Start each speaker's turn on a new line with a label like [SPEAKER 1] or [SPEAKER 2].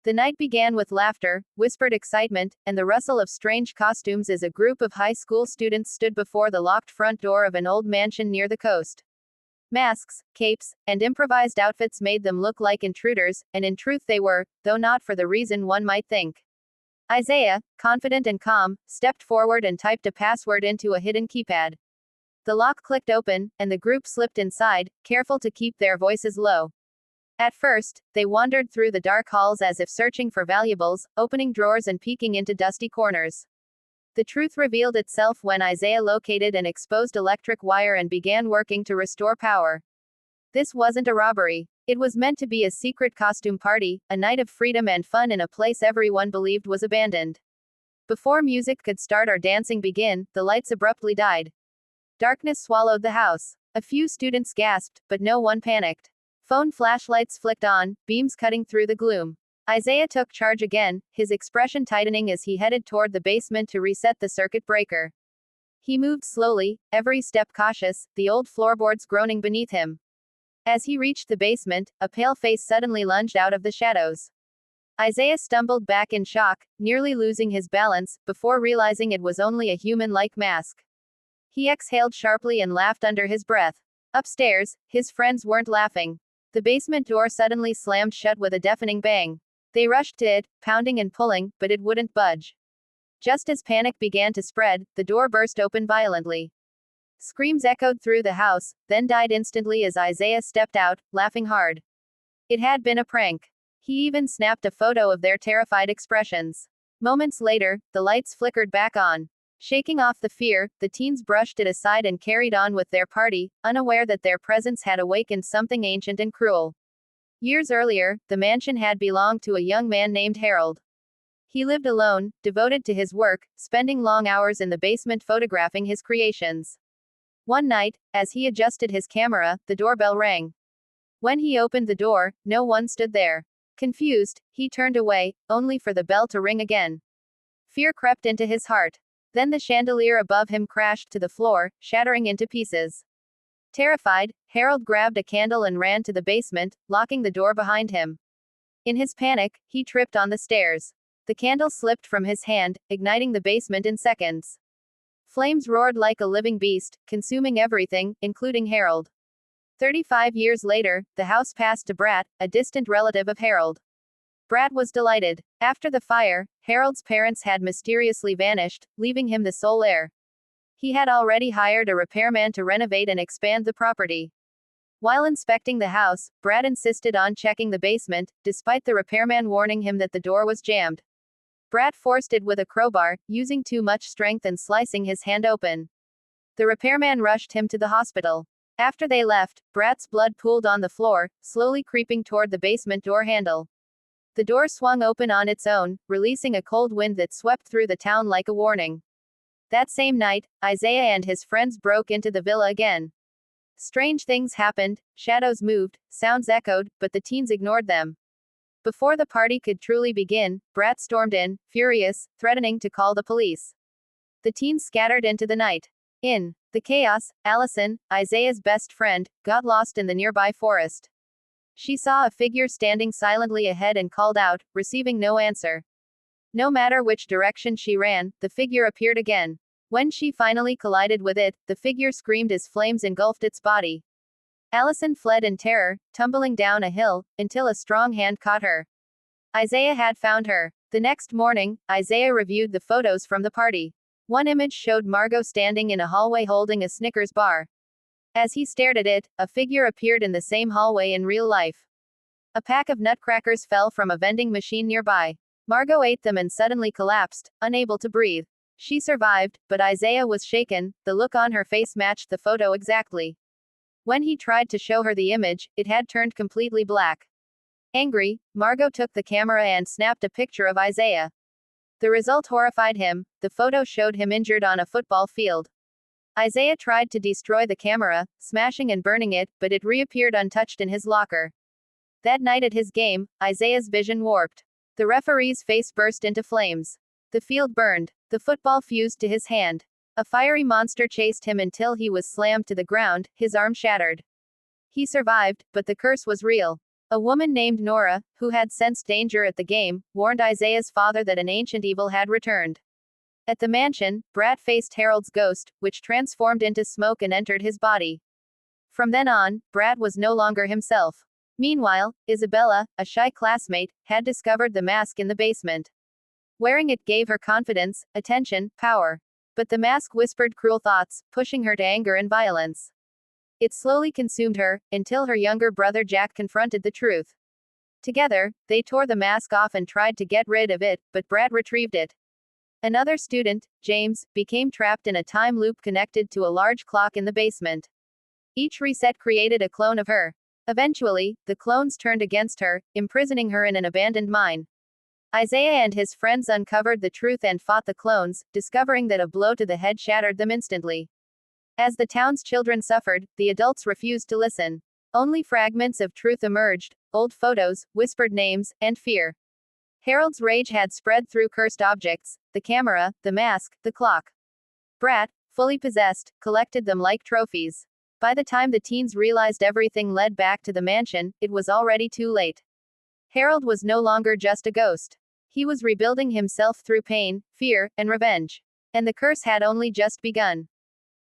[SPEAKER 1] The night began with laughter, whispered excitement, and the rustle of strange costumes as a group of high school students stood before the locked front door of an old mansion near the coast. Masks, capes, and improvised outfits made them look like intruders, and in truth they were, though not for the reason one might think. Isaiah, confident and calm, stepped forward and typed a password into a hidden keypad. The lock clicked open, and the group slipped inside, careful to keep their voices low. At first, they wandered through the dark halls as if searching for valuables, opening drawers and peeking into dusty corners. The truth revealed itself when Isaiah located an exposed electric wire and began working to restore power. This wasn't a robbery. It was meant to be a secret costume party, a night of freedom and fun in a place everyone believed was abandoned. Before music could start or dancing begin, the lights abruptly died. Darkness swallowed the house. A few students gasped, but no one panicked. Phone flashlights flicked on, beams cutting through the gloom. Isaiah took charge again, his expression tightening as he headed toward the basement to reset the circuit breaker. He moved slowly, every step cautious, the old floorboards groaning beneath him. As he reached the basement, a pale face suddenly lunged out of the shadows. Isaiah stumbled back in shock, nearly losing his balance, before realizing it was only a human-like mask. He exhaled sharply and laughed under his breath. Upstairs, his friends weren't laughing. The basement door suddenly slammed shut with a deafening bang. They rushed to it, pounding and pulling, but it wouldn't budge. Just as panic began to spread, the door burst open violently. Screams echoed through the house, then died instantly as Isaiah stepped out, laughing hard. It had been a prank. He even snapped a photo of their terrified expressions. Moments later, the lights flickered back on. Shaking off the fear, the teens brushed it aside and carried on with their party, unaware that their presence had awakened something ancient and cruel. Years earlier, the mansion had belonged to a young man named Harold. He lived alone, devoted to his work, spending long hours in the basement photographing his creations. One night, as he adjusted his camera, the doorbell rang. When he opened the door, no one stood there. Confused, he turned away, only for the bell to ring again. Fear crept into his heart. Then the chandelier above him crashed to the floor, shattering into pieces. Terrified, Harold grabbed a candle and ran to the basement, locking the door behind him. In his panic, he tripped on the stairs. The candle slipped from his hand, igniting the basement in seconds. Flames roared like a living beast, consuming everything, including Harold. 35 years later, the house passed to Brat, a distant relative of Harold. Brat was delighted. After the fire, Harold's parents had mysteriously vanished, leaving him the sole heir. He had already hired a repairman to renovate and expand the property. While inspecting the house, Brat insisted on checking the basement, despite the repairman warning him that the door was jammed. Brat forced it with a crowbar, using too much strength and slicing his hand open. The repairman rushed him to the hospital. After they left, Brat's blood pooled on the floor, slowly creeping toward the basement door handle. The door swung open on its own, releasing a cold wind that swept through the town like a warning. That same night, Isaiah and his friends broke into the villa again. Strange things happened, shadows moved, sounds echoed, but the teens ignored them. Before the party could truly begin, Brat stormed in, furious, threatening to call the police. The teens scattered into the night. In the chaos, Allison, Isaiah's best friend, got lost in the nearby forest. She saw a figure standing silently ahead and called out, receiving no answer. No matter which direction she ran, the figure appeared again. When she finally collided with it, the figure screamed as flames engulfed its body. Allison fled in terror, tumbling down a hill, until a strong hand caught her. Isaiah had found her. The next morning, Isaiah reviewed the photos from the party. One image showed Margot standing in a hallway holding a Snickers bar. As he stared at it, a figure appeared in the same hallway in real life. A pack of nutcrackers fell from a vending machine nearby. Margot ate them and suddenly collapsed, unable to breathe. She survived, but Isaiah was shaken, the look on her face matched the photo exactly. When he tried to show her the image, it had turned completely black. Angry, Margot took the camera and snapped a picture of Isaiah. The result horrified him. The photo showed him injured on a football field. Isaiah tried to destroy the camera, smashing and burning it, but it reappeared untouched in his locker. That night at his game, Isaiah's vision warped. The referee's face burst into flames. The field burned. The football fused to his hand. A fiery monster chased him until he was slammed to the ground, his arm shattered. He survived, but the curse was real. A woman named Nora, who had sensed danger at the game, warned Isaiah's father that an ancient evil had returned. At the mansion, Brad faced Harold's ghost, which transformed into smoke and entered his body. From then on, Brad was no longer himself. Meanwhile, Isabella, a shy classmate, had discovered the mask in the basement. Wearing it gave her confidence, attention, power. But the mask whispered cruel thoughts, pushing her to anger and violence. It slowly consumed her, until her younger brother Jack confronted the truth. Together, they tore the mask off and tried to get rid of it, but Brad retrieved it. Another student, James, became trapped in a time loop connected to a large clock in the basement. Each reset created a clone of her. Eventually, the clones turned against her, imprisoning her in an abandoned mine. Isaiah and his friends uncovered the truth and fought the clones, discovering that a blow to the head shattered them instantly. As the town's children suffered, the adults refused to listen. Only fragments of truth emerged, old photos, whispered names, and fear. Harold's rage had spread through cursed objects, the camera, the mask, the clock. Brad, fully possessed, collected them like trophies. By the time the teens realized everything led back to the mansion, it was already too late. Harold was no longer just a ghost. He was rebuilding himself through pain, fear, and revenge. And the curse had only just begun.